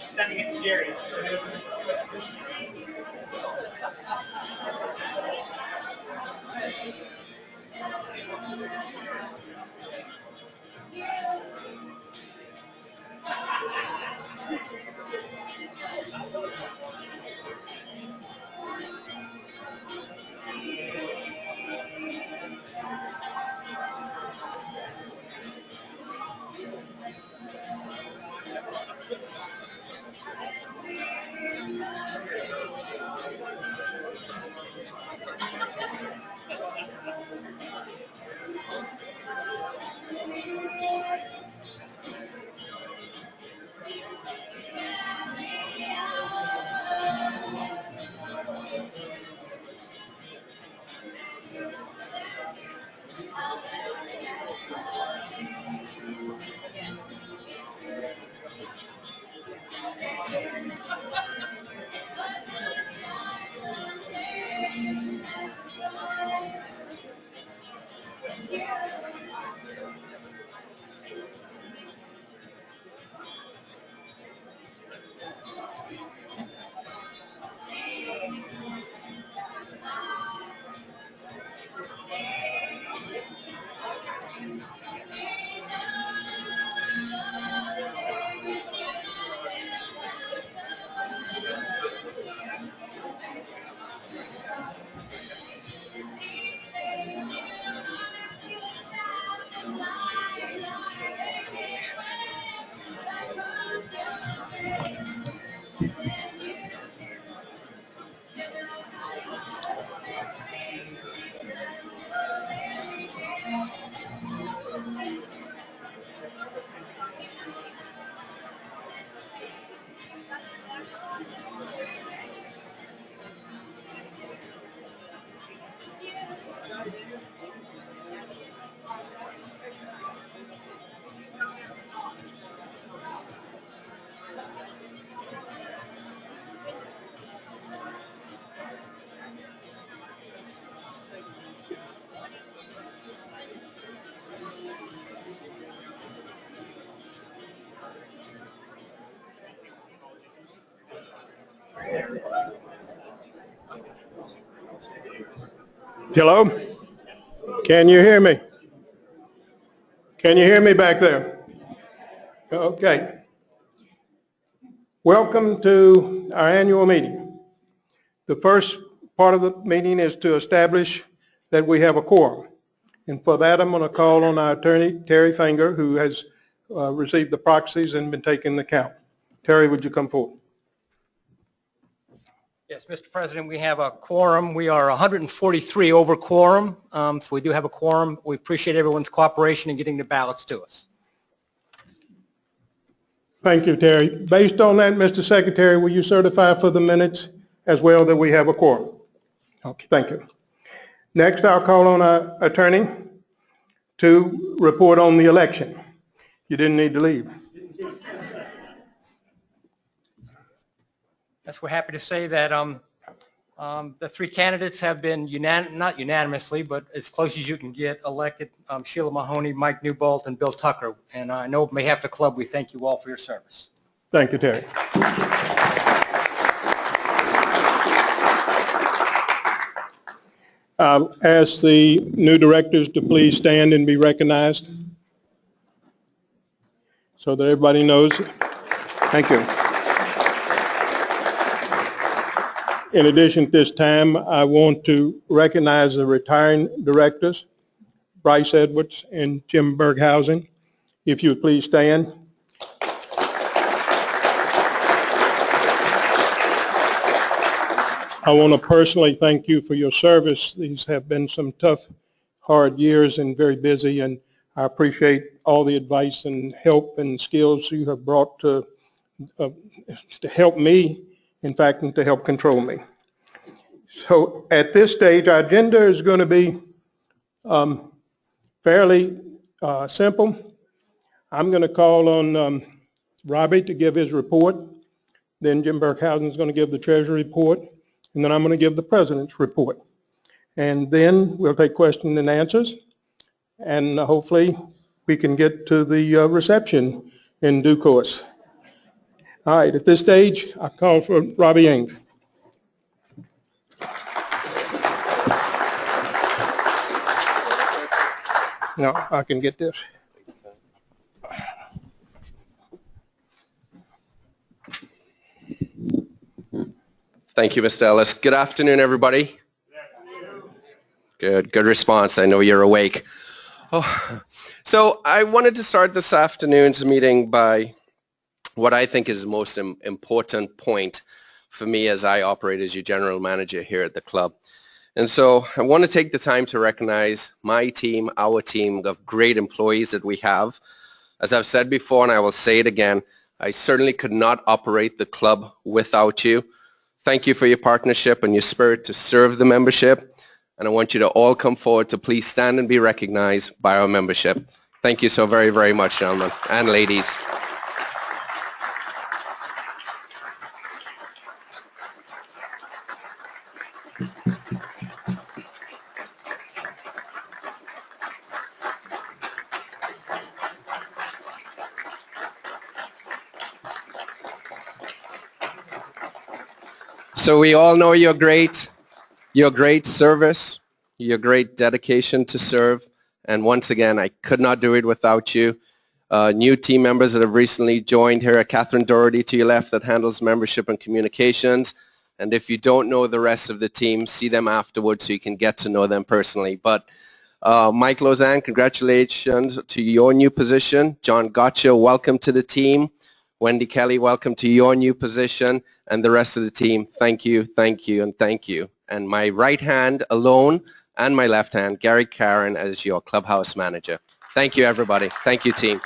Sending it to Jerry. Hello? Can you hear me? Can you hear me back there? Okay. Welcome to our annual meeting. The first part of the meeting is to establish that we have a quorum. And for that, I'm going to call on our attorney, Terry Finger, who has received the proxies and been taking the count. Terry, would you come forward? Yes, Mr. President, we have a quorum. We are 143 over quorum, so we do have a quorum. We appreciate everyone's cooperation in getting the ballots to us. Thank you, Terry. Based on that, Mr. Secretary, will you certify for the minutes as well that we have a quorum? Okay, thank you. Next, I'll call on our attorney to report on the election. You didn't need to leave. Yes, we're happy to say that the three candidates have been not unanimously, but as close as you can get, elected Sheila Mahoney, Mike Newbold, and Bill Tucker. And I know on behalf of the club, we thank you all for your service. Thank you, Terry. I'll ask the new directors to please stand and be recognized so that everybody knows. Thank you. In addition, at this time, I want to recognize the retiring directors, Bryce Edwards and Jim Berghausen. If you would please stand. I want to personally thank you for your service. These have been some tough, hard years and very busy, and I appreciate all the advice and help and skills you have brought to help me, in fact, and to help control me. So at this stage, our agenda is going to be fairly simple. I'm going to call on Robbie to give his report. Then Jim Burkhausen is going to give the treasury report. And then I'm going to give the president's report. And then we'll take questions and answers. And hopefully we can get to the reception in due course. All right, at this stage, I call for Robbie Ames. No, I can get this. Thank you, Mr. Ellis. Good afternoon, everybody. Good response. I know you're awake. Oh. So I wanted to start this afternoon's meeting by what I think is the most important point for me as I operate as your general manager here at the club. And so I want to take the time to recognize my team, our team of great employees that we have. As I've said before, and I will say it again, I certainly could not operate the club without you. Thank you for your partnership and your spirit to serve the membership. And I want you to all come forward to please stand and be recognized by our membership. Thank you so very, very much, gentlemen and ladies. So we all know your great service, your great dedication to serve. And once again, I could not do it without you. New team members that have recently joined here, Catherine Doherty to your left that handles membership and communications. And if you don't know the rest of the team, see them afterwards so you can get to know them personally. But Mike Lozan, congratulations to your new position. John Gotcha, welcome to the team. Wendy Kelly, welcome to your new position. And the rest of the team, thank you, and thank you. And my right hand alone and my left hand, Gary Karen, as your clubhouse manager. Thank you, everybody. Thank you, team.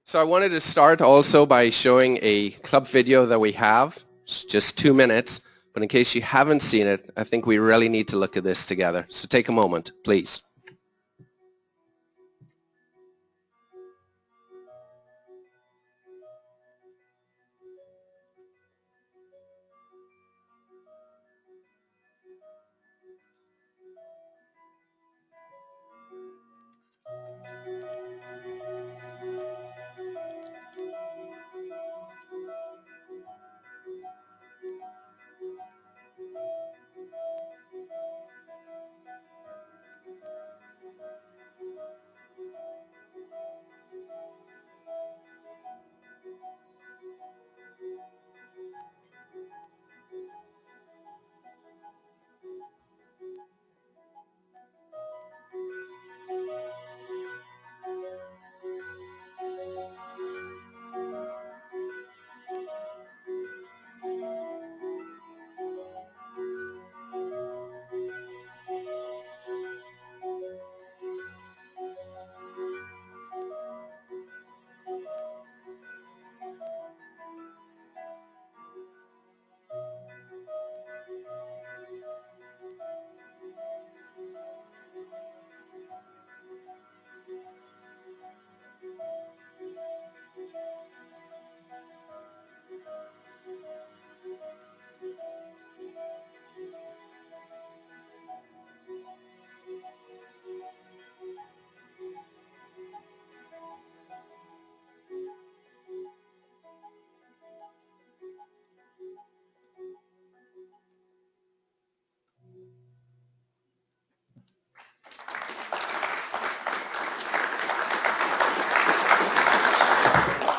So I wanted to start also by showing a club video that we have. It's just 2 minutes, but in case you haven't seen it, I think we really need to look at this together. So take a moment, please.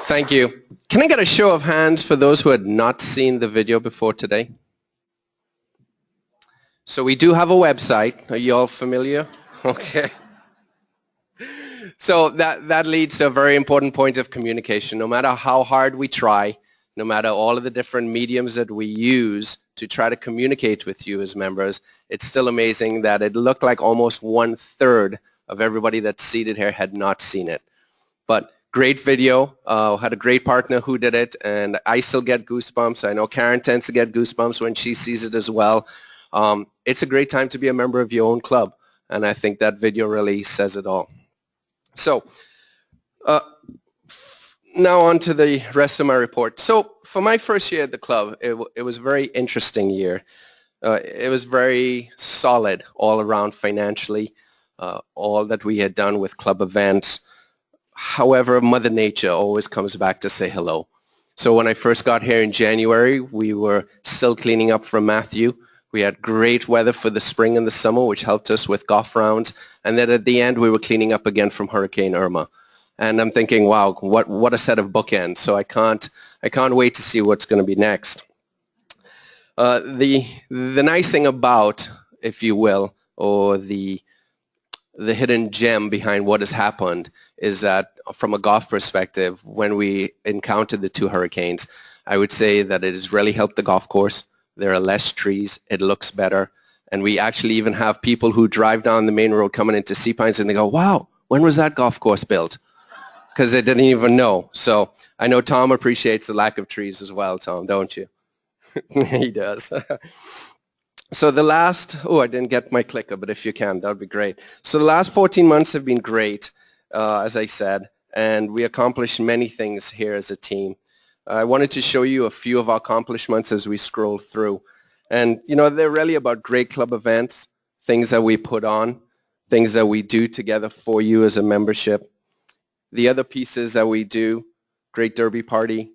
Thank you. Can I get a show of hands for those who had not seen the video before today? So we do have a website. Are you all familiar? Okay. So that leads to a very important point of communication. No matter how hard we try, no matter all of the different mediums that we use to try to communicate with you as members, it's still amazing that it looked like almost 1/3 of everybody that's seated here had not seen it. But Great video, had a great partner who did it, and I still get goosebumps. I know Karen tends to get goosebumps when she sees it as well. It's a great time to be a member of your own club, and I think that video really says it all. So now on to the rest of my report. So for my first year at the club, it was a very interesting year. It was very solid all around financially, all that we had done with club events. However, Mother Nature always comes back to say hello. So when I first got here in January, we were still cleaning up from Matthew. We had great weather for the spring and the summer, which helped us with golf rounds. And then at the end, we were cleaning up again from Hurricane Irma. And I'm thinking, wow, what a set of bookends. So I can't wait to see what's going to be next. The nice thing about, if you will, or the hidden gem behind what has happened is that from a golf perspective, when we encountered the two hurricanes, I would say that it has really helped the golf course. There are less trees, it looks better, and we actually even have people who drive down the main road coming into Sea Pines and they go, wow, when was that golf course built? Because they didn't even know. So I know Tom appreciates the lack of trees as well, Tom, don't you? He does. So the last, I didn't get my clicker, but if you can, that would be great. So the last 14 months have been great, as I said, and we accomplished many things here as a team. I wanted to show you a few of our accomplishments as we scroll through. And, you know, they're really about great club events, things that we put on, things that we do together for you as a membership. The other pieces that we do, great derby party.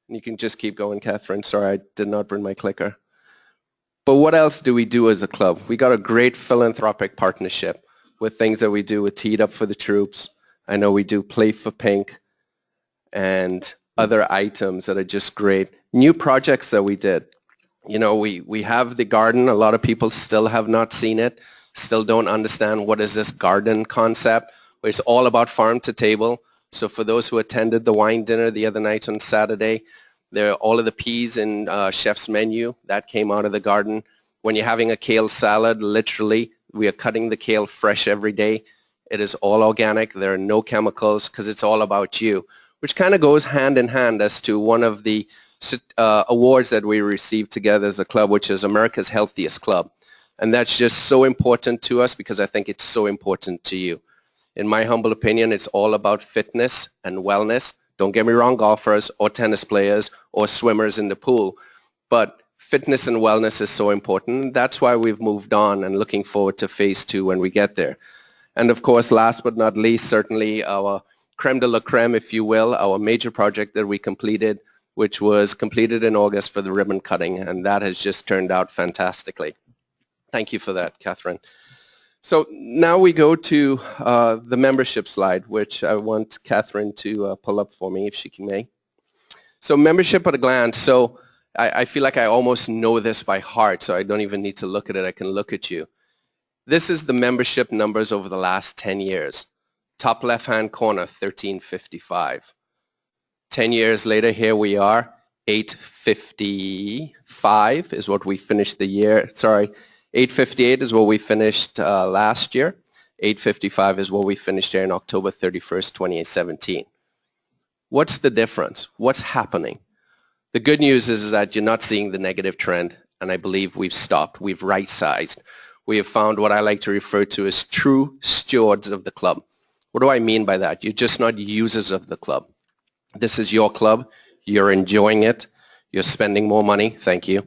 You can just keep going, Catherine. Sorry, I did not bring my clicker. But what else do we do as a club? We got a great philanthropic partnership with things that we do with Teed Up for the Troops. I know we do Play for Pink and other items that are just great. New projects that we did. You know, we have the garden. A lot of people still have not seen it, still don't understand what is this garden concept, where it's all about farm to table. So for those who attended the wine dinner the other night on Saturday, there are all of the peas in chef's menu that came out of the garden. When you're having a kale salad, literally, we are cutting the kale fresh every day. It is all organic. There are no chemicals because it's all about you, which kind of goes hand in hand as to one of the awards that we received together as a club, which is America's Healthiest Club. And that's just so important to us because I think it's so important to you. In my humble opinion, it's all about fitness and wellness. Don't get me wrong, golfers or tennis players or swimmers in the pool, but fitness and wellness is so important. That's why we've moved on and looking forward to phase 2 when we get there. And of course, last but not least, certainly our creme de la creme, if you will, our major project that we completed, which was completed in August for the ribbon cutting, and that has just turned out fantastically. Thank you for that, Catherine. So now we go to the membership slide, which I want Catherine to pull up for me, if she may. So membership at a glance. So I feel like I almost know this by heart, so I don't even need to look at it. I can look at you. This is the membership numbers over the last 10 years. Top left-hand corner, 1355. 10 years later, here we are, 855 is what we finished the year. Sorry. 858 is what we finished last year. 855 is what we finished here on October 31st, 2017. What's the difference? What's happening? The good news is that you're not seeing the negative trend, and I believe we've stopped. We've right-sized. We have found what I like to refer to as true stewards of the club. What do I mean by that? You're just not users of the club. This is your club. You're enjoying it. You're spending more money. Thank you.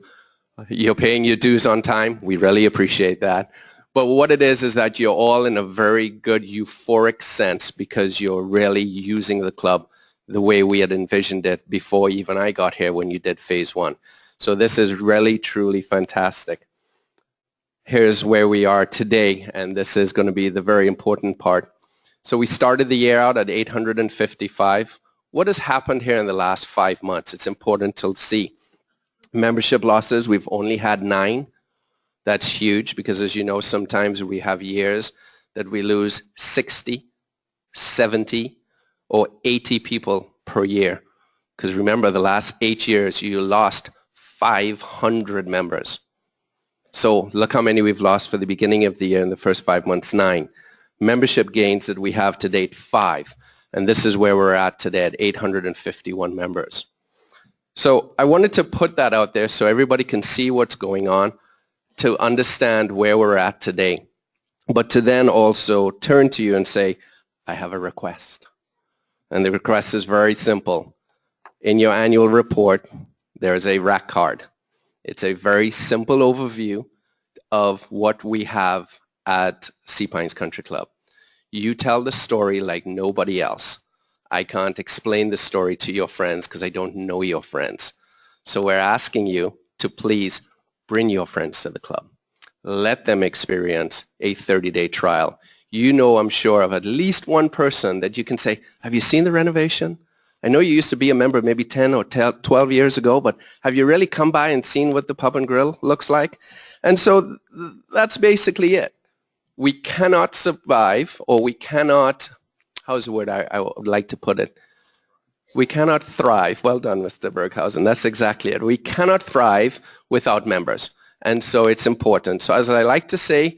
You're paying your dues on time. We really appreciate that. But what it is that you're all in a very good euphoric sense because you're really using the club the way we had envisioned it before even I got here when you did phase 1. So this is really, truly fantastic. Here's where we are today, and this is going to be the very important part. So we started the year out at 855. What has happened here in the last 5 months? It's important to see. Membership losses, we've only had 9. That's huge because, as you know, sometimes we have years that we lose 60, 70, or 80 people per year. Because remember, the last 8 years, you lost 500 members. So look how many we've lost for the beginning of the year in the first 5 months, 9. Membership gains that we have to date, 5. And this is where we're at today at 851 members. So I wanted to put that out there so everybody can see what's going on, to understand where we're at today, but to then also turn to you and say, I have a request. And the request is very simple. In your annual report, there is a RAC card. It's a very simple overview of what we have at Sea Pines Country Club. You tell the story like nobody else. I can't explain the story to your friends because I don't know your friends. So we're asking you to please bring your friends to the club. Let them experience a 30-day trial. You know, I'm sure of at least one person that you can say, have you seen the renovation? I know you used to be a member maybe 10 or 12 years ago, but have you really come by and seen what the pub and grill looks like? And so that's basically it. We cannot survive, or we cannot, how's the word I would like to put it? We cannot thrive. Well done, Mr. Berghausen. That's exactly it. We cannot thrive without members. And so it's important. So as I like to say,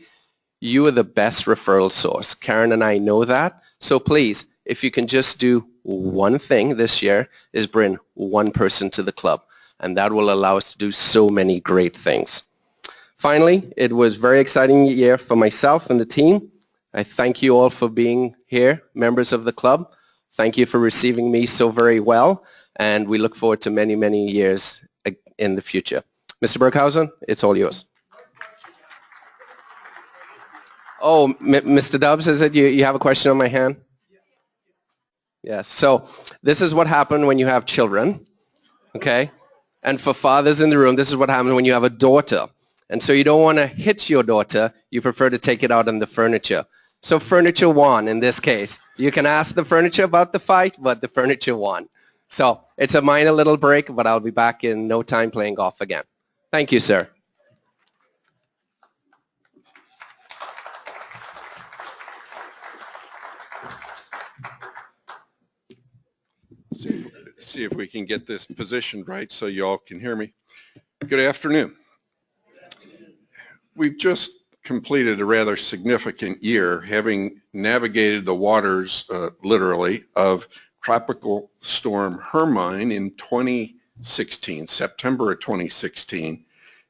you are the best referral source. Karen and I know that. So please, if you can just do one thing this year, is bring one person to the club. And that will allow us to do so many great things. Finally, it was a very exciting year for myself and the team. I thank you all for being here, members of the club. Thank you for receiving me so very well, and we look forward to many, many years in the future. Mr. Berghausen, it's all yours. Oh, Mr. Dubs, is it you have a question on my hand? Yes, so this is what happened when you have children, okay? And for fathers in the room, this is what happens when you have a daughter. And so you don't want to hit your daughter, you prefer to take it out on the furniture. So furniture won in this case. You can ask the furniture about the fight, but the furniture won. So it's a minor little break, but I'll be back in no time playing golf again. Thank you, sir. See if we can get this positioned right so you all can hear me. Good afternoon. We've just completed a rather significant year, having navigated the waters, literally, of Tropical Storm Hermine in 2016, September of 2016,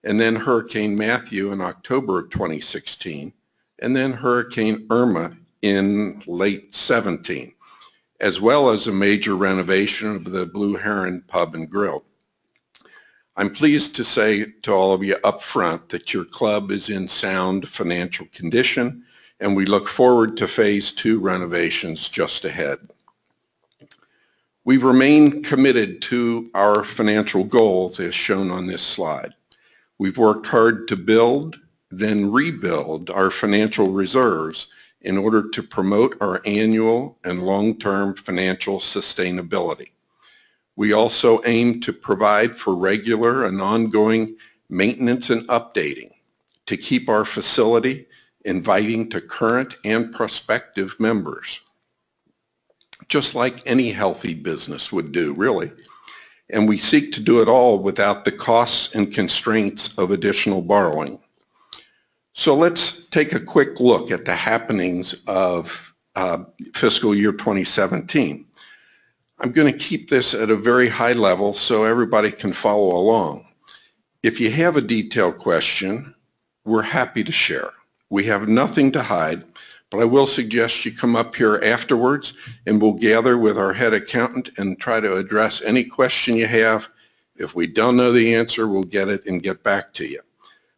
and then Hurricane Matthew in October of 2016, and then Hurricane Irma in late 17, as well as a major renovation of the Blue Heron Pub and Grill. I'm pleased to say to all of you up front that your club is in sound financial condition, and we look forward to phase 2 renovations just ahead. We remain committed to our financial goals as shown on this slide. We've worked hard to build, then rebuild our financial reserves in order to promote our annual and long-term financial sustainability. We also aim to provide for regular and ongoing maintenance and updating to keep our facility inviting to current and prospective members, just like any healthy business would do, really. And we seek to do it all without the costs and constraints of additional borrowing. So let's take a quick look at the happenings of fiscal year 2017. I'm going to keep this at a very high level so everybody can follow along. If you have a detailed question, we're happy to share. We have nothing to hide, but I will suggest you come up here afterwards and we'll gather with our head accountant and try to address any question you have. If we don't know the answer, we'll get it and get back to you.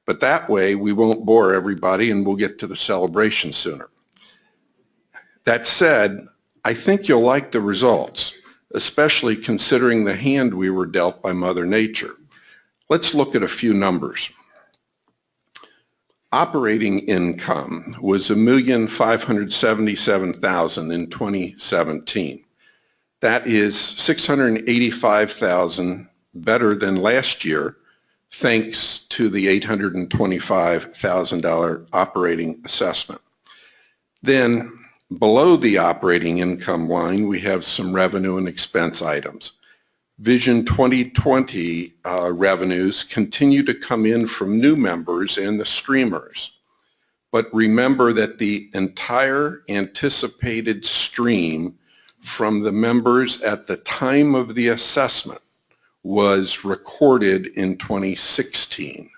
But that way, we won't bore everybody and we'll get to the celebration sooner. That said, I think you'll like the results, especially considering the hand we were dealt by Mother Nature. Let's look at a few numbers. Operating income was $1,577,000 in 2017. That is $685,000 better than last year, thanks to the $825,000 operating assessment. Then below the operating income line, we have some revenue and expense items. Vision 2020 revenues continue to come in from new members and the streamers. But remember that the entire anticipated stream from the members at the time of the assessment was recorded in 2016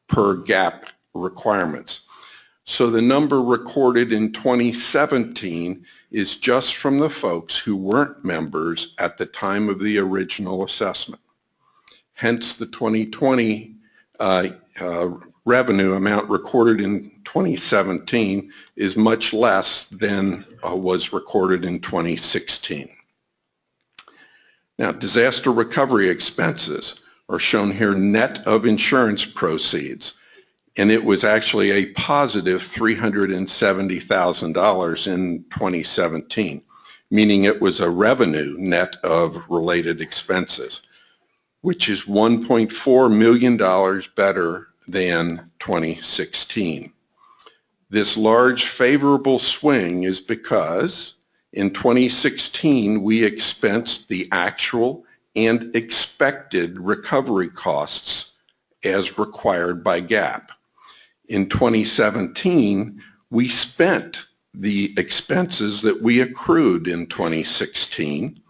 per GAAP requirements. So the number recorded in 2017 is just from the folks who weren't members at the time of the original assessment. Hence the 2020 revenue amount recorded in 2017 is much less than was recorded in 2016. Now, disaster recovery expenses are shown here net of insurance proceeds, and it was actually a positive $370,000 in 2017, meaning it was a revenue net of related expenses, which is $1.4 million better than 2016. This large favorable swing is because in 2016 we expensed the actual and expected recovery costs as required by GAAP. In 2017, we spent the expenses that we accrued in 2016,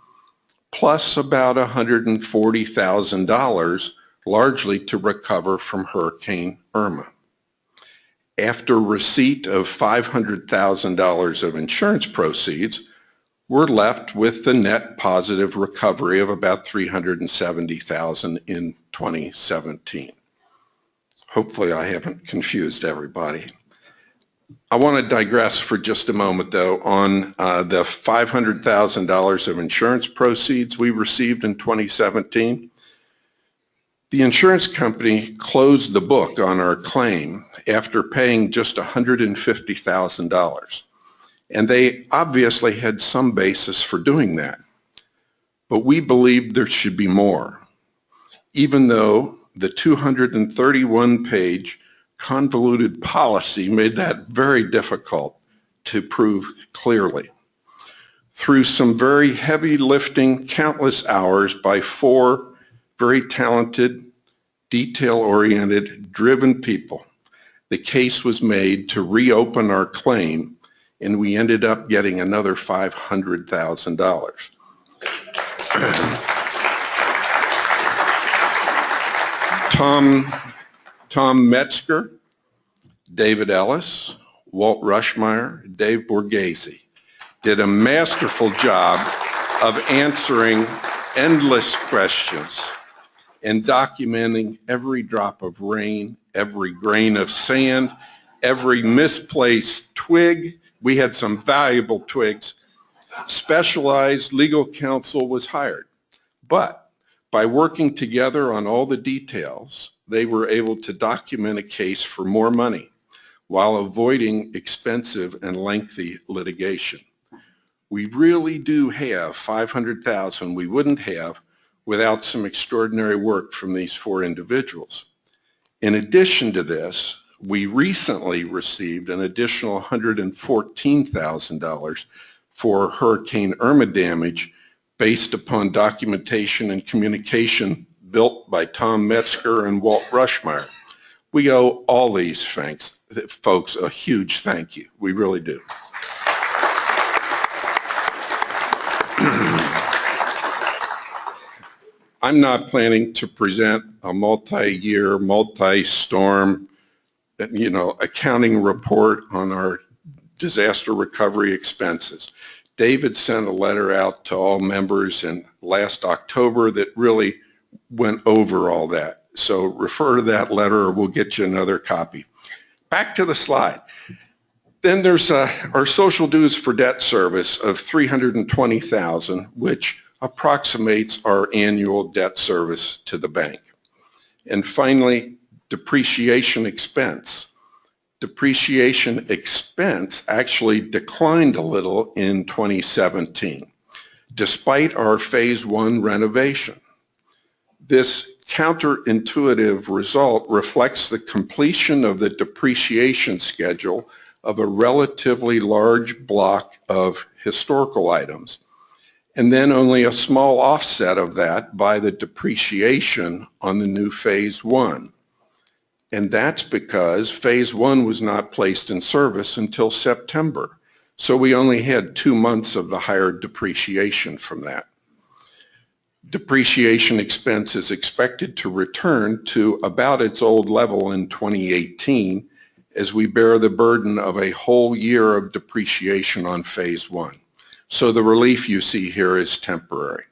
plus about $140,000 largely to recover from Hurricane Irma. After receipt of $500,000 of insurance proceeds, we're left with the net positive recovery of about $370,000 in 2017. Hopefully I haven't confused everybody. I want to digress for just a moment though on the $500,000 of insurance proceeds we received in 2017. The insurance company closed the book on our claim after paying just $150,000. And they obviously had some basis for doing that. But we believed there should be more, even though the 231-page convoluted policy made that very difficult to prove clearly. Through some very heavy lifting, countless hours by 4 very talented, detail-oriented, driven people, the case was made to reopen our claim, and we ended up getting another $500,000. Tom Metzger, David Ellis, Walt Rushmeyer, Dave Borghese did a masterful job of answering endless questions and documenting every drop of rain, every grain of sand, every misplaced twig. We had some valuable twigs. Specialized legal counsel was hired, but by working together on all the details, they were able to document a case for more money while avoiding expensive and lengthy litigation. We really do have $500,000 we wouldn't have without some extraordinary work from these 4 individuals. In addition to this, we recently received an additional $114,000 for Hurricane Irma damage based upon documentation and communication built by Tom Metzger and Walt Rushmeyer. We owe all these folks a huge thank you. We really do. I'm not planning to present a multi-year, multi-storm, accounting report on our disaster recovery expenses. David sent a letter out to all members in last October that really went over all that. So refer to that letter or we'll get you another copy. Back to the slide. Then there's our social dues for debt service of $320,000, which approximates our annual debt service to the bank. And finally, depreciation expense. Depreciation expense actually declined a little in 2017, despite our phase 1 renovation. This counterintuitive result reflects the completion of the depreciation schedule of a relatively large block of historical items, and then only a small offset of that by the depreciation on the new phase 1. And that's because phase 1 was not placed in service until September. So we only had 2 months of the higher depreciation from that. Depreciation expense is expected to return to about its old level in 2018 as we bear the burden of a whole year of depreciation on phase 1. So the relief you see here is temporary.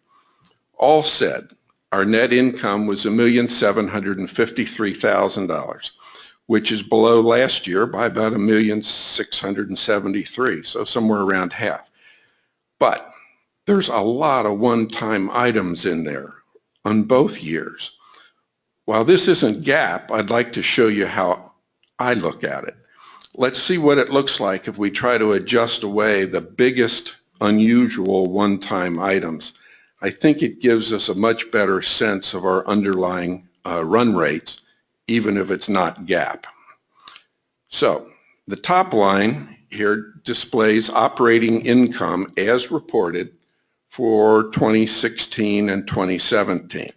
All said, our net income was $1,753,000, which is below last year by about $1,673,000, so somewhere around half. But there's a lot of one-time items in there on both years. While this isn't GAAP, I'd like to show you how I look at it. Let's see what it looks like if we try to adjust away the biggest unusual one-time items. I think it gives us a much better sense of our underlying run rates, even if it's not GAAP. So the top line here displays operating income as reported for 2016 and 2017.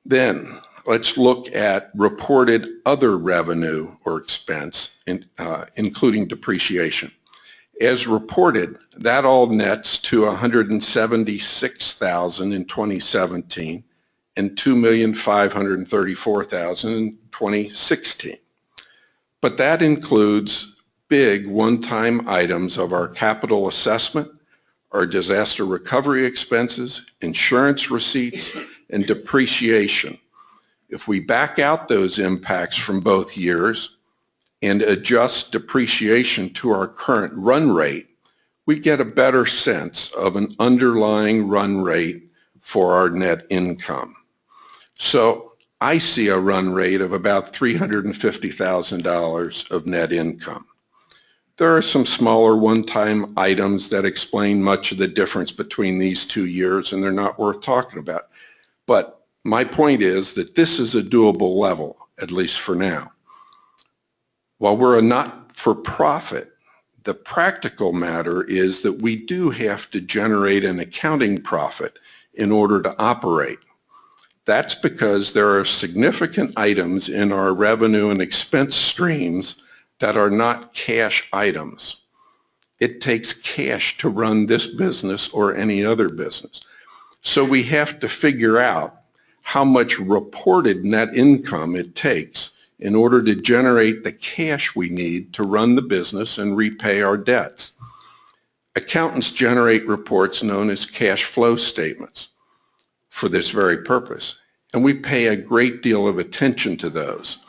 Then let's look at reported other revenue or expense, including depreciation. As reported, that all nets to $176,000 in 2017 and $2,534,000 in 2016. But that includes big one-time items of our capital assessment, our disaster recovery expenses, insurance receipts, and depreciation. If we back out those impacts from both years and adjust depreciation to our current run rate, we get a better sense of an underlying run rate for our net income. So I see a run rate of about $350,000 of net income. There are some smaller one-time items that explain much of the difference between these 2 years, and they're not worth talking about. But my point is that this is a doable level, at least for now. While we're a not-for-profit, the practical matter is that we do have to generate an accounting profit in order to operate. That's because there are significant items in our revenue and expense streams that are not cash items. It takes cash to run this business or any other business. So we have to figure out how much reported net income it takes in order to generate the cash we need to run the business and repay our debts. Accountants generate reports known as cash flow statements for this very purpose, and we pay a great deal of attention to those.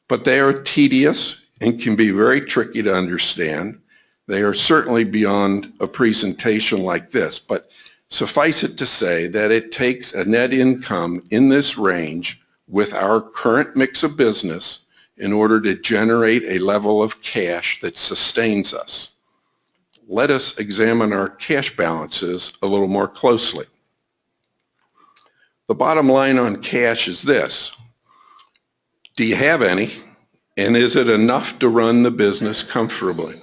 But they are tedious and can be very tricky to understand. They are certainly beyond a presentation like this, but suffice it to say that it takes a net income in this range with our current mix of business in order to generate a level of cash that sustains us. Let us examine our cash balances a little more closely. The bottom line on cash is this: do you have any? And is it enough to run the business comfortably?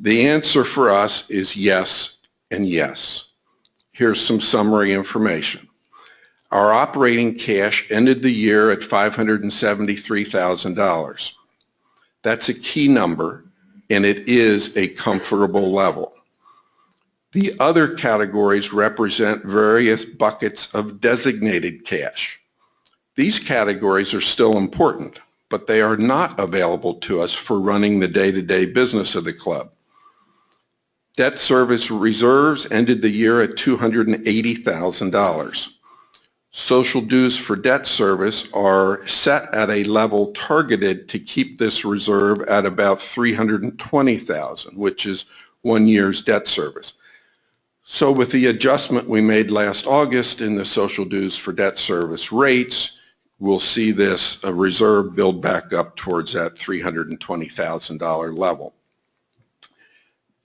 The answer for us is yes and yes. Here's some summary information. Our operating cash ended the year at $573,000. That's a key number, and it is a comfortable level. The other categories represent various buckets of designated cash. These categories are still important, but they are not available to us for running the day-to-day business of the club. Debt service reserves ended the year at $280,000. Social dues for debt service are set at a level targeted to keep this reserve at about $320,000, which is 1 year's debt service. So with the adjustment we made last August in the social dues for debt service rates, we'll see this reserve build back up towards that $320,000 level.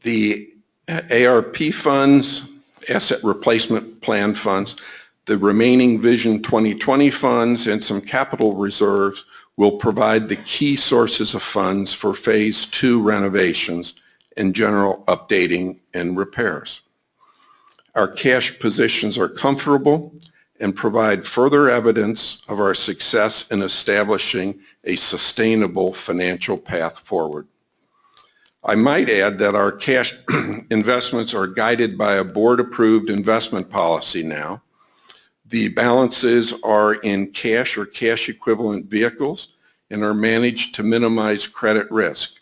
The ARP funds, asset replacement plan funds, the remaining Vision 2020 funds, and some capital reserves will provide the key sources of funds for Phase 2 renovations and general updating and repairs. Our cash positions are comfortable and provide further evidence of our success in establishing a sustainable financial path forward. I might add that our cash investments are guided by a board-approved investment policy now. The balances are in cash or cash equivalent vehicles and are managed to minimize credit risk.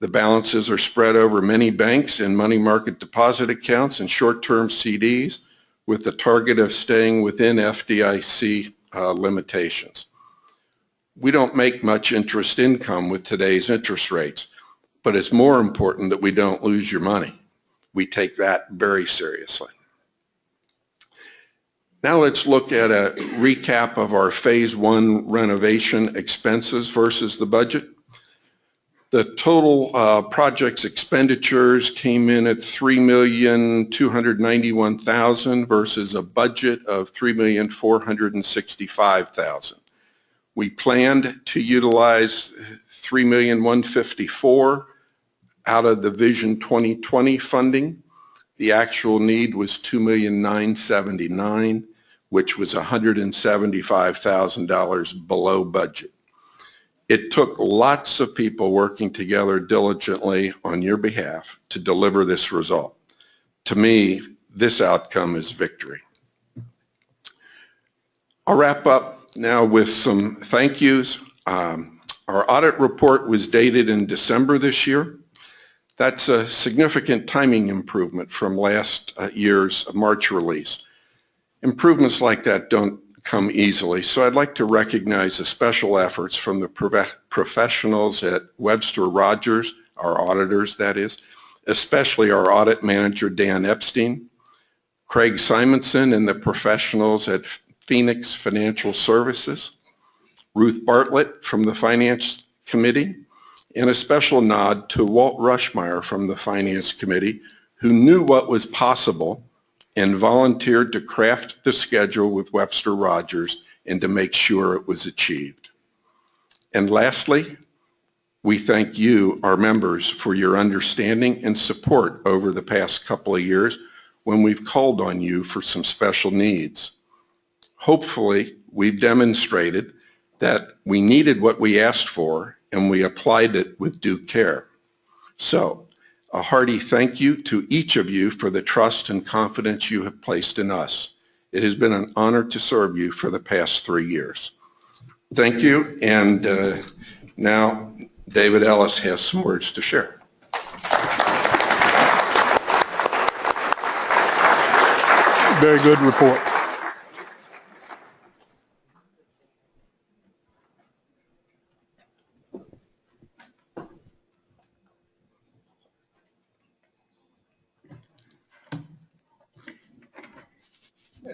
The balances are spread over many banks and money market deposit accounts and short-term CDs with the target of staying within FDIC limitations. We don't make much interest income with today's interest rates, but it's more important that we don't lose your money. We take that very seriously. Now let's look at a recap of our Phase 1 renovation expenses versus the budget. The total project's expenditures came in at $3,291,000 versus a budget of $3,465,000. We planned to utilize $3,154,000 out of the Vision 2020 funding. The actual need was $2,979,000, which was $175,000 below budget. It took lots of people working together diligently on your behalf to deliver this result. To me, this outcome is victory. I'll wrap up now with some thank yous. Our audit report was dated in December this year. That's a significant timing improvement from last year's March release. Improvements like that don't come easily, so I'd like to recognize the special efforts from the professionals at Webster Rogers, our auditors that is, especially our audit manager Dan Epstein, Craig Simonson and the professionals at Phoenix Financial Services, Ruth Bartlett from the Finance Committee, and a special nod to Walt Rushmeyer from the Finance Committee, who knew what was possible and volunteered to craft the schedule with Webster Rogers and to make sure it was achieved. And lastly, we thank you, our members, for your understanding and support over the past couple of years when we've called on you for some special needs. Hopefully, we've demonstrated that we needed what we asked for and we applied it with due care. So, a hearty thank you to each of you for the trust and confidence you have placed in us. It has been an honor to serve you for the past 3 years. Thank you, and now David Ellis has some words to share. Very good report.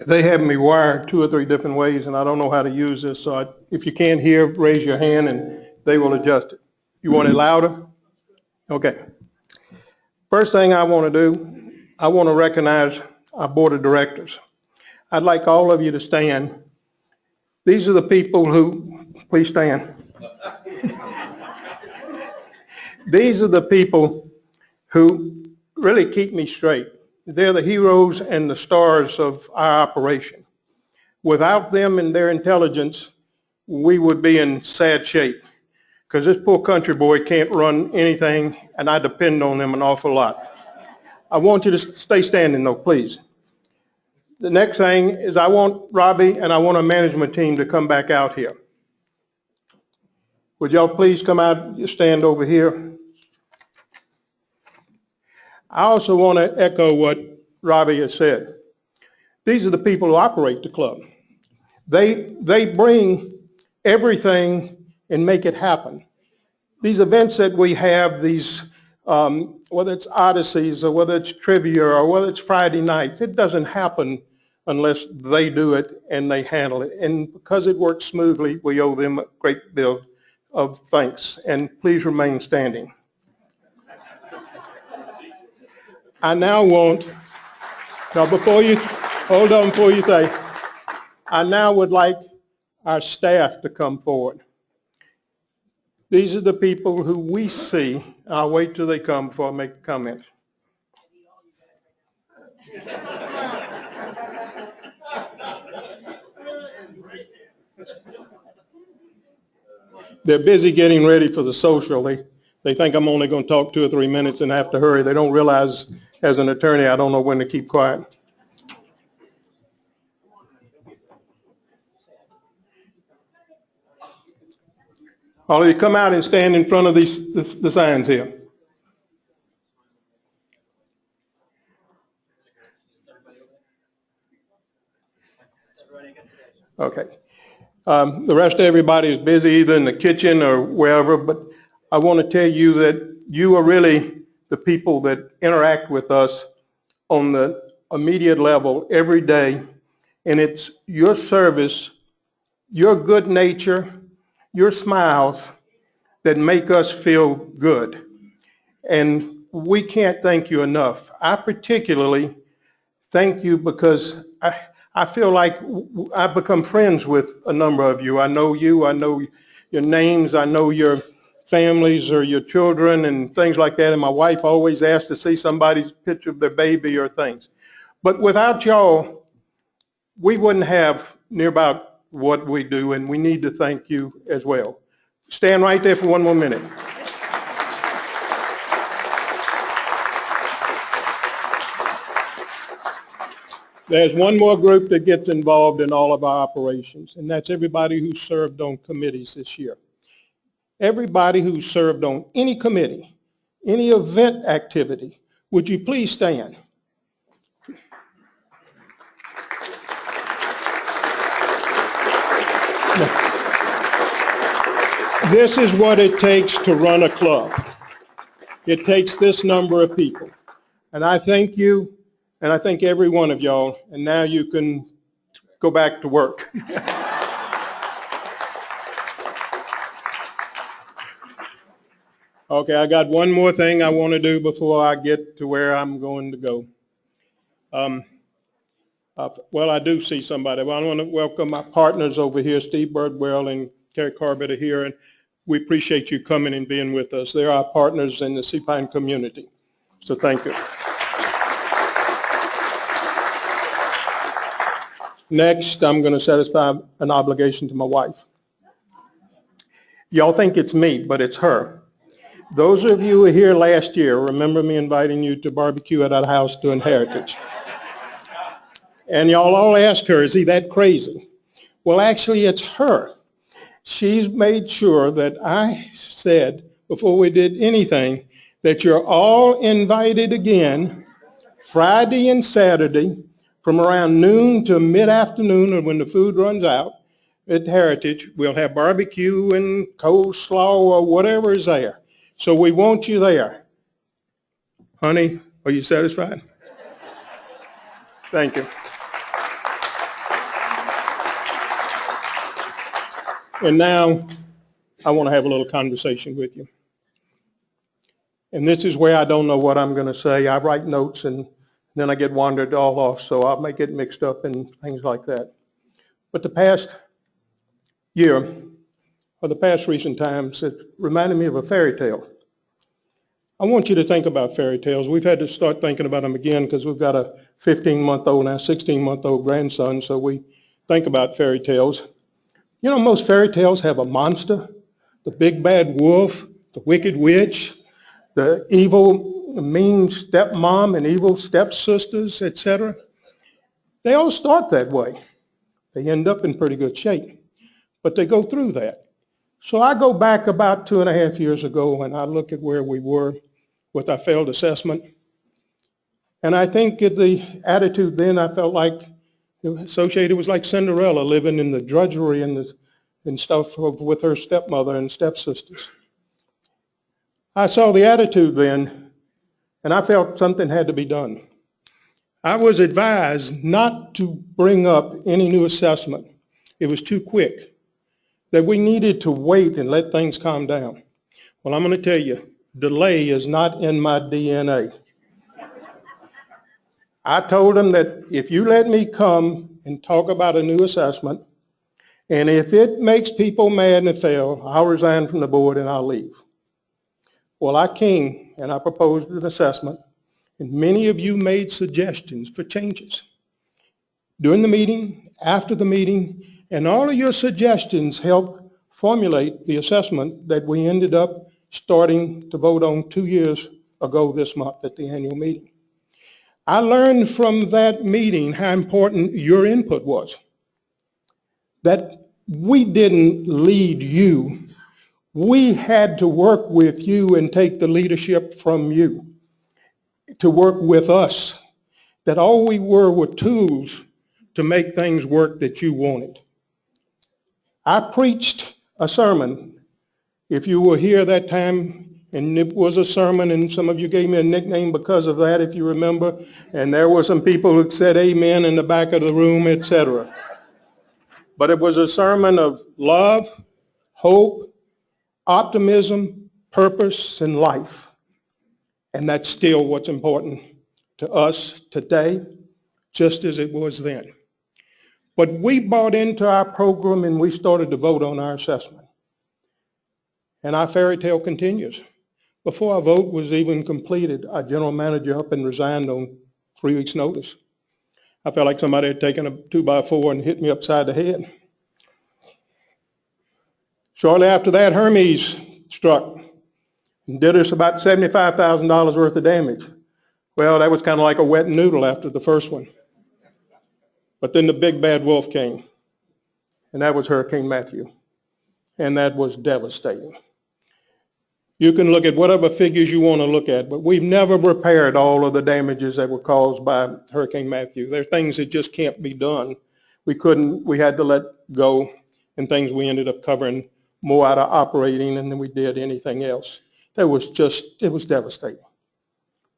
They have me wired 2 or 3 different ways, and I don't know how to use this, so if you can't hear, raise your hand and they will adjust it. You want it louder? Okay. First thing I want to do, I want to recognize our board of directors. I'd like all of you to stand. These are the people who, please stand. These are the people who really keep me straight. They're the heroes and the stars of our operation. Without them and their intelligence, we would be in sad shape because this poor country boy can't run anything, and I depend on them an awful lot. I want you to stay standing though, please. The next thing is I want Robbie and I want a management team to come back out here. Would y'all please come out, stand over here? I also want to echo what Robbie has said. These are the people who operate the club. They bring everything and make it happen. These events that we have, these whether it's Odysseys or whether it's trivia or whether it's Friday nights, it doesn't happen unless they do it and they handle it. And because it works smoothly, we owe them a great deal of thanks. And please remain standing. I now want, now before you, hold on before you say, I now would like our staff to come forward. These are the people who we see. I'll wait till they come before I make comments. They're busy getting ready for the social. They think I'm only going to talk 2 or 3 minutes and have to hurry. They don't realize as an attorney, I don't know when to keep quiet. All of you come out and stand in front of the signs here. Okay. The rest of everybody is busy either in the kitchen or wherever, but I want to tell you that you are really the people that interact with us on the immediate level every day, and it's your service, your good nature, your smiles that make us feel good. And we can't thank you enough. I particularly thank you because I feel like I've become friends with a number of you. I know your names, I know your families or your children and things like that. And my wife always asks to see somebody's picture of their baby or things. But without y'all, we wouldn't have near about what we do, and we need to thank you as well. Stand right there for one more minute. There's one more group that gets involved in all of our operations, and that's everybody who served on committees this year. Everybody who served on any committee, any event activity, would you please stand? This is what it takes to run a club. It takes this number of people. And I thank you, and I thank every one of y'all, and now you can go back to work. Okay, I got one more thing I want to do before I get to where I'm going to go. Well, I do see somebody. Well, I want to welcome my partners over here, Steve Birdwell and Kerry Corbett are here, and we appreciate you coming and being with us. They're our partners in the Sea-Pine community, so thank you. Next, I'm going to satisfy an obligation to my wife. Y'all think it's me, but it's her. Those of you who were here last year, remember me inviting you to barbecue at our house during Heritage. And y'all all ask her, is he that crazy? Well, actually, it's her. She's made sure that I said, before we did anything, that you're all invited again Friday and Saturday from around noon to mid-afternoon, or when the food runs out at Heritage. We'll have barbecue and coleslaw or whatever is there. So we want you there. Honey, are you satisfied? Thank you. And now I want to have a little conversation with you. And this is where I don't know what I'm going to say. I write notes and then I get wandered all off, so I may get mixed up and things like that. But the past year, or the past recent times, it reminded me of a fairy tale. I want you to think about fairy tales. We've had to start thinking about them again because we've got a 15-month-old and a 16-month-old grandson, so we think about fairy tales. You know, most fairy tales have a monster, the big bad wolf, the wicked witch, the evil, mean stepmom and evil stepsisters, etc. They all start that way. They end up in pretty good shape, but they go through that. So I go back about 2.5 years ago and I look at where we were with our failed assessment. And I think the attitude then I felt like associated was like Cinderella living in the drudgery and stuff with her stepmother and stepsisters. I saw the attitude then, and I felt something had to be done. I was advised not to bring up any new assessment. It was too quick, that we needed to wait and let things calm down. Well, I'm going to tell you, delay is not in my DNA. I told them that if you let me come and talk about a new assessment, and if it makes people mad and fail, I'll resign from the board and I'll leave. Well, I came and I proposed an assessment, and many of you made suggestions for changes. During the meeting, after the meeting, and all of your suggestions helped formulate the assessment that we ended up starting to vote on 2 years ago this month at the annual meeting. I learned from that meeting how important your input was. That we didn't lead you. We had to work with you and take the leadership from you to work with us. That all we were tools to make things work that you wanted. I preached a sermon. If you were here that time, and it was a sermon, and some of you gave me a nickname because of that, if you remember, and there were some people who said amen in the back of the room, etc. But it was a sermon of love, hope, optimism, purpose, and life. And that's still what's important to us today, just as it was then. But we bought into our program and we started to vote on our assessment. And our fairy tale continues. Before our vote was even completed, our general manager up and resigned on 3 weeks' notice. I felt like somebody had taken a 2x4 and hit me upside the head. Shortly after that, Hermes struck and did us about $75,000 worth of damage. Well, that was kind of like a wet noodle after the first one. But then the big bad wolf came, and that was Hurricane Matthew, and that was devastating. You can look at whatever figures you want to look at, but we've never repaired all of the damages that were caused by Hurricane Matthew. There are things that just can't be done. We had to let go, and things we ended up covering more out of operating than we did anything else. It was devastating.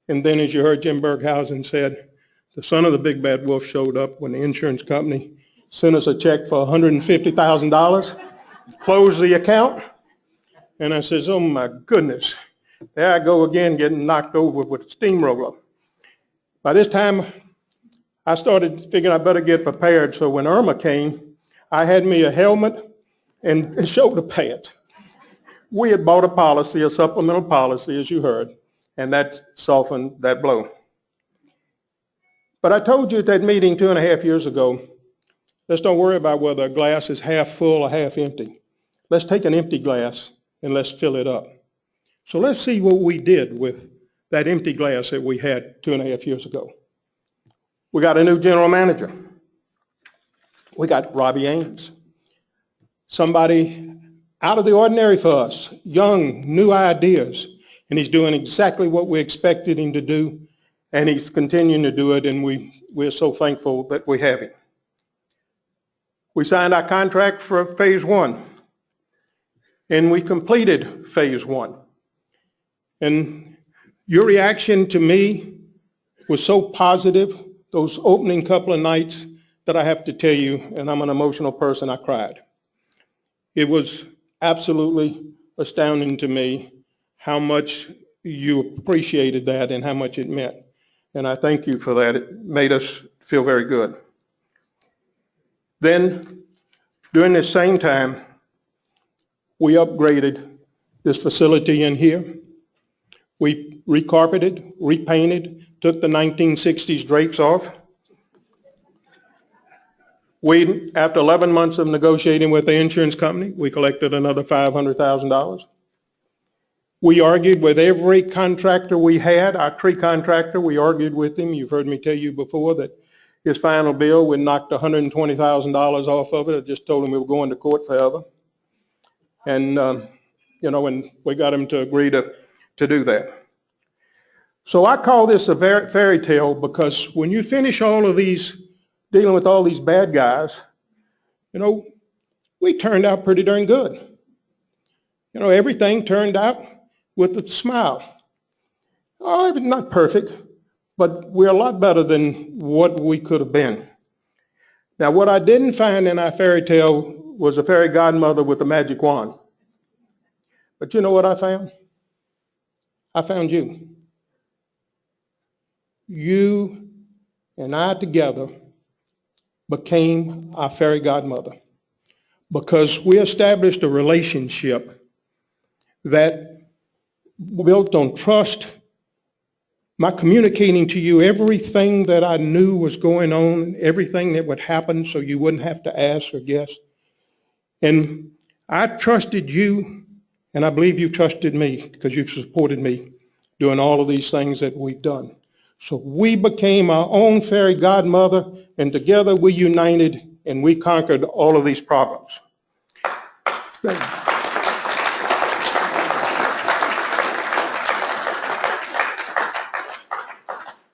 And then, as you heard Jim Berghausen said, the son of the big bad wolf showed up when the insurance company sent us a check for $150,000, closed the account, and I says, oh my goodness, there I go again getting knocked over with a steamroller. By this time, I started figuring I better get prepared, so when Irma came, I had me a helmet and shoulder pads. We had bought a policy, a supplemental policy, as you heard, and that softened that blow. But I told you at that meeting 2.5 years ago, let's don't worry about whether a glass is half full or half empty. Let's take an empty glass and let's fill it up. So let's see what we did with that empty glass that we had 2.5 years ago. We got a new general manager. We got Robbie Ames. Somebody out of the ordinary for us, young, new ideas, and he's doing exactly what we expected him to do, and he's continuing to do it, and we're so thankful that we have him. We signed our contract for phase 1, and we completed phase 1. And your reaction to me was so positive, those opening couple of nights, that I have to tell you, and I'm an emotional person, I cried. It was absolutely astounding to me how much you appreciated that and how much it meant. And I thank you for that. It made us feel very good. Then, during this same time, we upgraded this facility in here. We recarpeted, repainted, took the 1960s drapes off. After 11 months of negotiating with the insurance company, we collected another $500,000. We argued with every contractor we had. Our tree contractor, we argued with him. You've heard me tell you before that his final bill, we knocked $120,000 off of it. I just told him we were going to court forever. And, and we got him to agree to do that. So I call this a fairy tale because when you finish all of these, dealing with all these bad guys, we turned out pretty darn good. Everything turned out with a smile. Oh, not perfect, but we're a lot better than what we could have been. Now, what I didn't find in our fairy tale was a fairy godmother with a magic wand. But you know what I found? I found you. You and I together became our fairy godmother because we established a relationship that built on trust, my communicating to you everything that I knew was going on, everything that would happen so you wouldn't have to ask or guess. And I trusted you And I believe you trusted me because you've supported me doing all of these things that we've done. So we became our own fairy godmother, and together we united and we conquered all of these problems.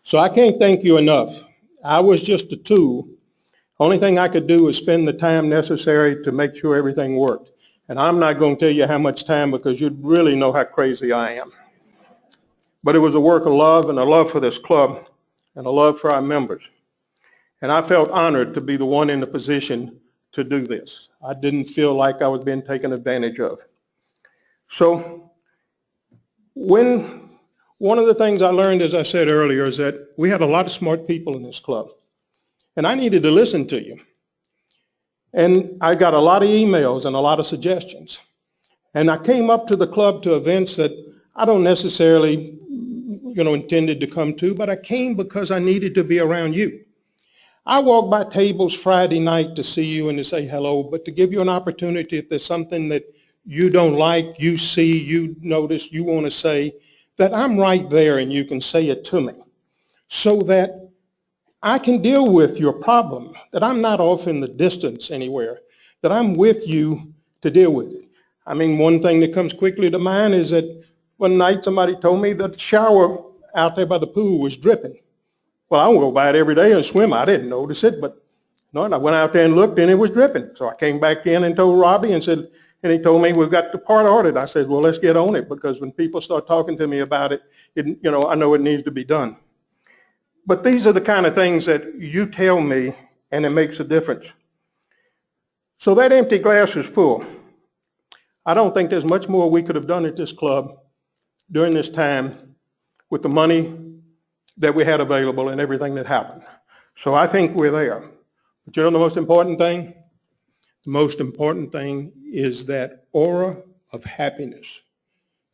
So I can't thank you enough. I was just a tool. Only thing I could do was spend the time necessary to make sure everything worked. And I'm not going to tell you how much time because you'd really know how crazy I am. But it was a work of love and a love for this club and a love for our members. And I felt honored to be the one in the position to do this. I didn't feel like I was being taken advantage of. So one of the things I learned, as I said earlier, is that we had a lot of smart people in this club. And I needed to listen to you. And I got a lot of emails and a lot of suggestions. And I came up to the club to events that I don't necessarily, intended to come to, but I came because I needed to be around you. I walk by tables Friday night to see you and to say hello, but to give you an opportunity if there's something that you don't like, you see, you notice, you want to say, that I'm right there and you can say it to me so that I can deal with your problem, that I'm not off in the distance anywhere, that I'm with you to deal with it. I mean, one thing that comes quickly to mind is that one night somebody told me that the shower out there by the pool was dripping. Well, I go by it every day and swim. I didn't notice it, but no, and I went out there and looked and it was dripping. So I came back in and told Robbie and he told me, we've got the part ordered. I said, well, let's get on it because when people start talking to me about it, I know it needs to be done. But these are the kind of things that you tell me and it makes a difference. So that empty glass is full. I don't think there's much more we could have done at this club during this time with the money that we had available and everything that happened. So I think we're there. But the most important thing? The most important thing is that aura of happiness.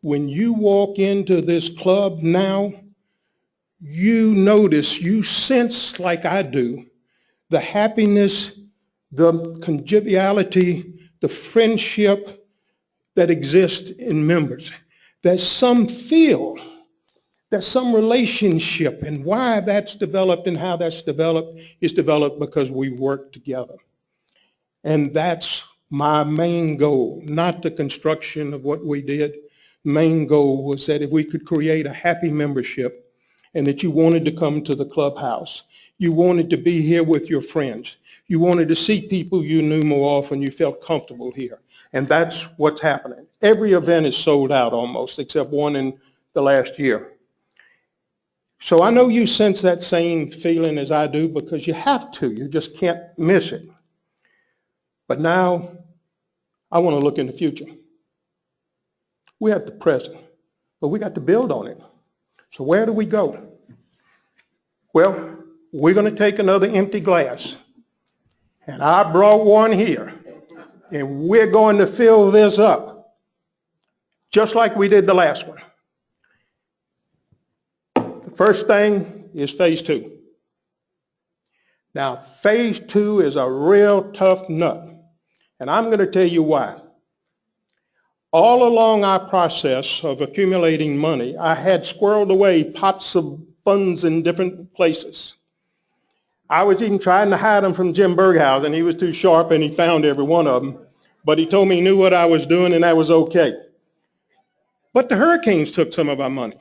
When you walk into this club now, you notice, you sense like I do, the happiness, the conviviality, the friendship that exists in members. There's some feel, there's some relationship, and why that's developed and how that's developed is developed because we work together. And that's my main goal, not the construction of what we did. Main goal was that if we could create a happy membership and that you wanted to come to the clubhouse, you wanted to be here with your friends, you wanted to see people you knew more often, you felt comfortable here. And that's what's happening. Every event is sold out almost, except one in the last year. So I know you sense that same feeling as I do because you have to. You just can't miss it. But now I want to look in the future. We have the present, but we got to build on it. So where do we go? Well, we're going to take another empty glass. And I brought one here. And we're going to fill this up, just like we did the last one. The first thing is phase 2. Now, phase 2 is a real tough nut, and I'm going to tell you why. All along our process of accumulating money, I had squirreled away pots of funds in different places. I was even trying to hide them from Jim Berghaus, and he was too sharp, and he found every one of them. But he told me he knew what I was doing, and that was okay. But the hurricanes took some of our money.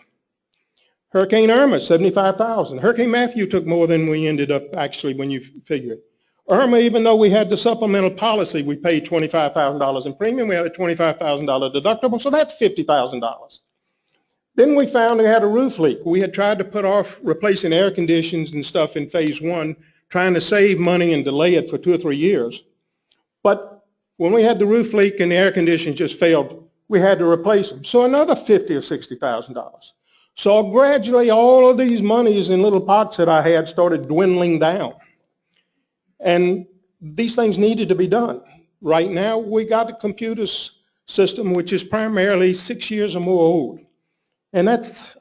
Hurricane Irma, $75,000. Hurricane Matthew took more than we ended up actually when you figure it. Irma, even though we had the supplemental policy, we paid $25,000 in premium. We had a $25,000 deductible, so that's $50,000. Then we found we had a roof leak. We had tried to put off replacing air conditions and stuff in phase 1, trying to save money and delay it for 2 or 3 years. But when we had the roof leak and the air conditions just failed, we had to replace them. So another $50,000 or $60,000. So gradually all of these monies in little pots that I had started dwindling down. And these things needed to be done. Right now we got a computer system which is primarily 6 years or more old. And that's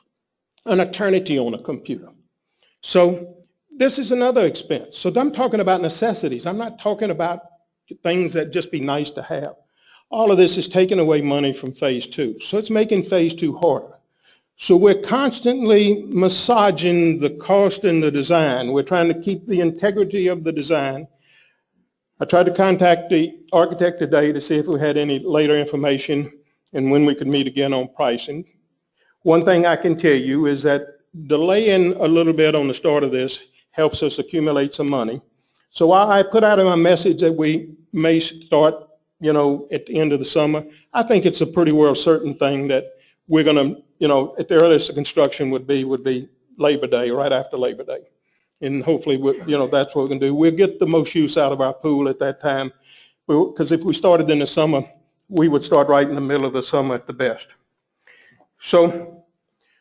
an eternity on a computer. So this is another expense. So I'm talking about necessities. I'm not talking about things that just be nice to have. all of this is taking away money from phase 2. So it's making phase 2 harder. So we're constantly massaging the cost and the design. We're trying to keep the integrity of the design. I tried to contact the architect today to see if we had any later information and when we could meet again on pricing. One thing I can tell you is that delaying a little bit on the start of this helps us accumulate some money. So I put out in my message that we may start, at the end of the summer. I think it's a pretty well certain thing that we're going to, at the earliest the construction would be Labor Day, right after Labor Day. And hopefully, that's what we're going to do. We'll get the most use out of our pool at that time. Because if we started in the summer, we would start right in the middle of the summer at the best. So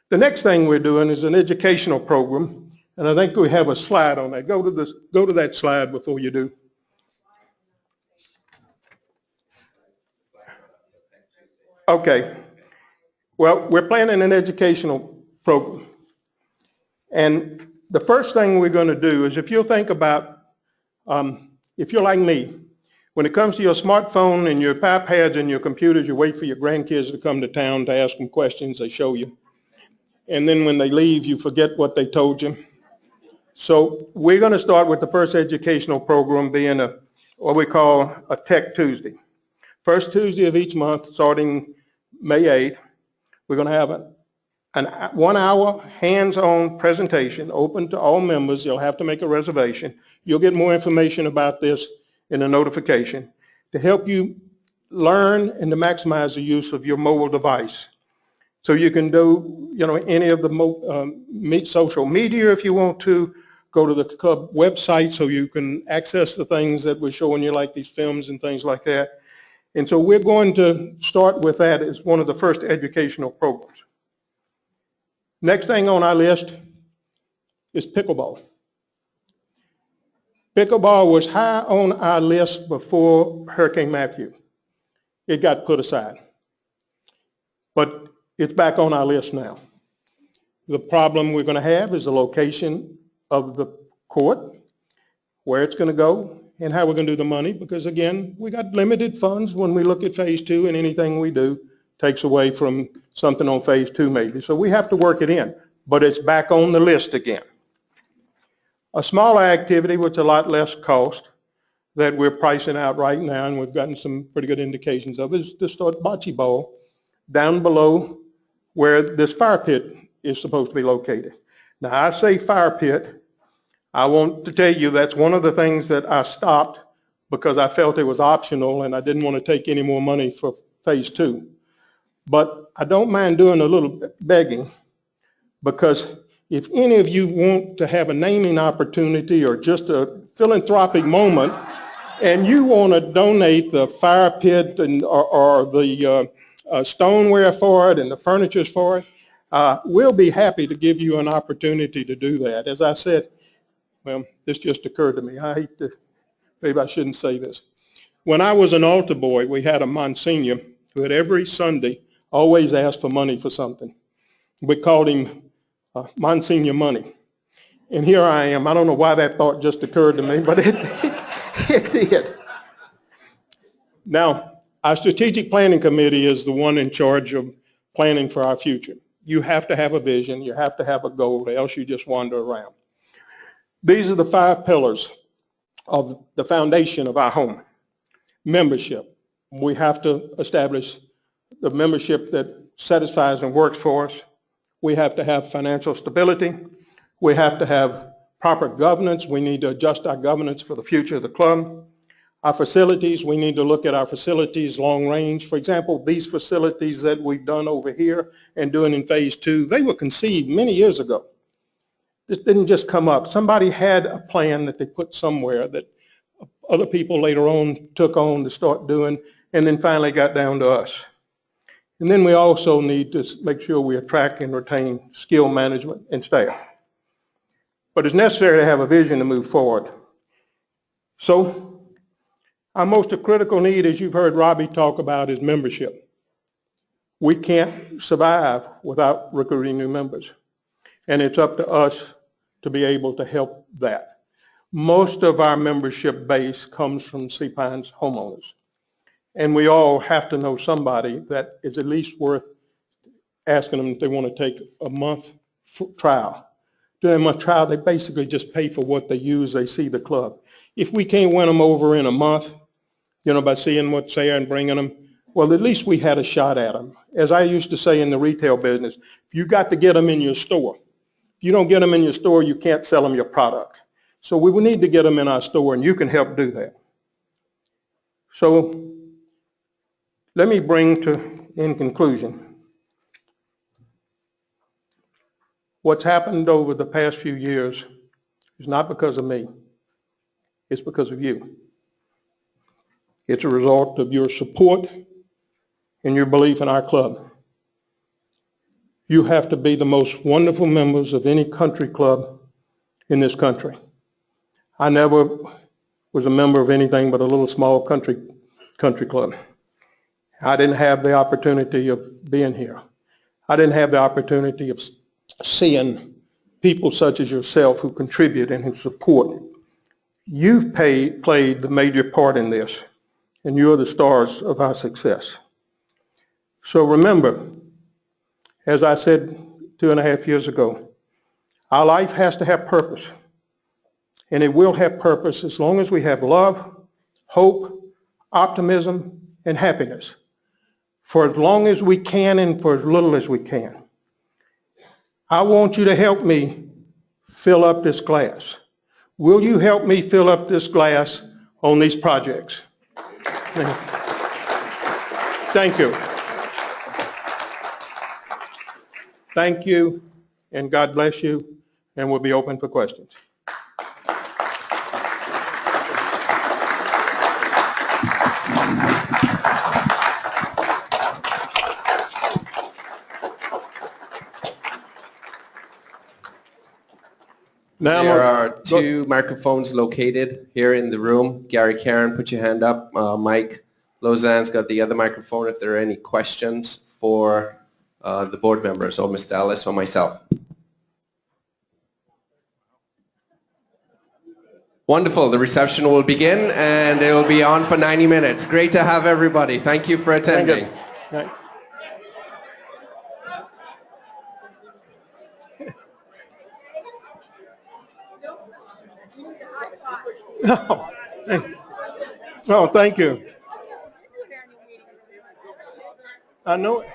the next thing we're doing is an educational program. And I think we have a slide on that. Go to that slide before you do. Okay. Well, we're planning an educational program. And the first thing we're going to do is, if you'll think about, if you're like me, when it comes to your smartphone and your iPads and your computers, you wait for your grandkids to come to town to ask them questions, they show you. And then when they leave, you forget what they told you. So we're going to start with the first educational program being what we call a Tech Tuesday. First Tuesday of each month, starting May 8th, we're going to have a 1 hour hands-on presentation open to all members. You'll have to make a reservation. You'll get more information about this in a notification to help you learn and to maximize the use of your mobile device. So you can do, any of the social media if you want to. Go to the club website so you can access the things that we're showing you, like these films and things like that. And so we're going to start with that as one of the first educational programs. Next thing on our list is pickleball. Pickleball was high on our list before Hurricane Matthew. It got put aside. But it's back on our list now. The problem we're going to have is the location of the court, where it's going to go, and how we're going to do the money, because again, we got limited funds when we look at phase 2, and anything we do takes away from something on phase 2 maybe. So we have to work it in, but it's back on the list again. A smaller activity, which a lot less cost, that we're pricing out right now, and we've gotten some pretty good indications of, is to start bocce ball down below where this fire pit is supposed to be located. Now I say fire pit, I want to tell you that's one of the things that I stopped because I felt it was optional and I didn't want to take any more money for phase 2. But I don't mind doing a little begging, because if any of you want to have a naming opportunity or just a philanthropic moment and you want to donate the fire pit and, or the stoneware for it and the furniture for it, we'll be happy to give you an opportunity to do that. As I said, well, this just occurred to me. I hate to, maybe I shouldn't say this. When I was an altar boy, we had a Monsignor who had every Sunday always asked for money for something. We called him Monsignor Money. And here I am. I don't know why that thought just occurred to me, but it did. Now, our strategic planning committee is the one in charge of planning for our future. You have to have a vision. You have to have a goal, or else you just wander around. These are the 5 pillars of the foundation of our home. Membership. We have to establish the membership that satisfies and works for us. We have to have financial stability. We have to have proper governance. We need to adjust our governance for the future of the club. Our facilities, we need to look at our facilities long range. For example, these facilities that we've done over here and doing in phase 2, they were conceived many years ago. This didn't just come up. Somebody had a plan that they put somewhere that other people later on took on to start doing, and then finally got down to us. And then we also need to make sure we attract and retain skill management and staff. But it's necessary to have a vision to move forward. So our most critical need, as you've heard Robbie talk about, is membership. We can't survive without recruiting new members. And it's up to us to be able to help that. Most of our membership base comes from Sea Pines homeowners. And we all have to know somebody that is at least worth asking them if they want to take a month trial. During a month trial, they basically just pay for what they use. They see the club. If we can't win them over in a month, by seeing what's there and bringing them, well, at least we had a shot at them. As I used to say in the retail business, you got to get them in your store. If you don't get them in your store, you can't sell them your product. So we will need to get them in our store, and you can help do that. So let me bring in conclusion. What's happened over the past few years is not because of me. It's because of you. It's a result of your support and your belief in our club. You have to be the most wonderful members of any country club in this country. I never was a member of anything but a little small country club. I didn't have the opportunity of being here. I didn't have the opportunity of seeing people such as yourself who contribute and who support. You've played the major part in this, and you're the stars of our success. So remember, as I said 2.5 years ago, our life has to have purpose, and it will have purpose as long as we have love, hope, optimism, and happiness, for as long as we can and for as little as we can. I want you to help me fill up this glass. Will you help me fill up this glass on these projects? Thank you. Thank you, and God bless you, and we'll be open for questions. Now, There are 2 microphones located here in the room. Gary Karen, put your hand up. Mike Lozanne's got the other microphone if there are any questions for the board members, or Mr. Ellis or myself. Wonderful. The reception will begin, and it will be on for 90 minutes. Great to have everybody. Thank you for attending. Thank you. Oh, thank you. I know it.